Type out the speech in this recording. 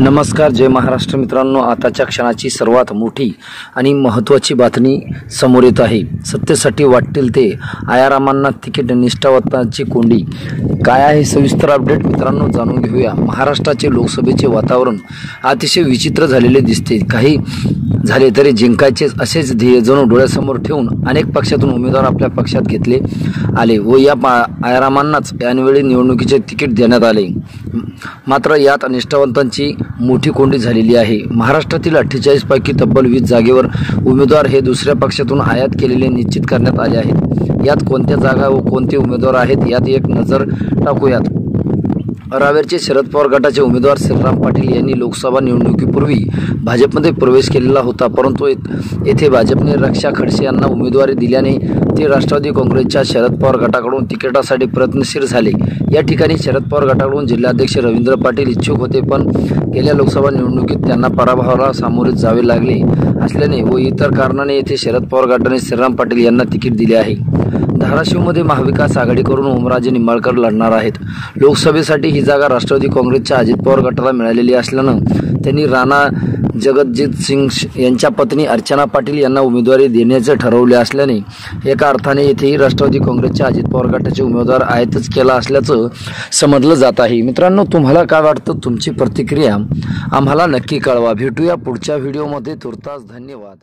नमस्कार, जय महाराष्ट्र मित्रांनो। आताच्या क्षणाची सर्वात मोठी आणि महत्त्वाची बातमी समोर येत आहे। सत्तेसाठी वाटतील ते आयारामांना तिकीट, निष्ठावंतांची कोंडी काय आहे सविस्तर अपडेट मित्रांनो जाणून घेऊया। महाराष्ट्राचे लोकसभेचे वातावरण अतिशय विचित्र झालेले दिसते। काही झाले तरी जिंकायचेच असेच ध्येय जणू डोळ्यासमोर ठेवून अनेक पक्षातून उमेदवार आपल्या पक्षात घेतले आले व या आयारामांनाच यावेळी निवडणुकीचे तिकीट देण्यात आले। मात्र यात निष्ठावंतांची मोठी कोंडी झालेली आहे। महाराष्ट्रातील 48 पैकी तब्बल 20 जागेवर उमेदवार हे दुसऱ्या पक्षातून आयात केलेले निश्चित करण्यात आले आहेत। यात कोणत्या जागा व कोणते उमेदवार आहेत यात एक नजर टाकूयात। रावेरचे शरद पवार गटाचे उमेदवार श्रीराम पाटील यांनी लोकसभा निवडणुकीपूर्वी भाजपमध्ये प्रवेश केलेला होता, परंतु येथे भाजपने रक्षा खडसे यांना उमेदवारी दिल्याने ते राष्ट्रवादी काँग्रेसच्या शरद पवार गटाकडून तिकिटासाठी प्रयत्नशील झाले। या ठिकाणी शरद पवार गटाकडून जिल्हाध्यक्ष रवींद्र पाटील इच्छुक होते, पण गेल्या लोकसभा निवडणुकीत त्यांना पराभवाला सामोरे जावे लागले असल्याने व इतर कारणाने येथे शरद पवार गटाने श्रीराम पाटील यांना तिकीट दिले आहे। धाराशिवमध्ये महाविकास आघाडीकडून ओमराजे निंबाळकर लढणार आहेत। लोकसभेसाठी ही जागा राष्ट्रवादी काँग्रेसच्या अजित पवार गटाला मिळालेली असल्यानं त्यांनी राणा जगजित सिंग यांच्या पत्नी अर्चना पाटील यांना उमेदवारी देण्याचे ठरवले असल्याने एका अर्थाने येथेही राष्ट्रवादी काँग्रेसच्या अजित पवार गटाचे उमेदवार आयातच केला असल्याचं समजलं जात आहे। मित्रांनो, तुम्हाला काय वाटतं? तुमची प्रतिक्रिया आम्हाला नक्की कळवा। भेटूया पुढच्या व्हिडिओमध्ये। तुर्तास धन्यवाद।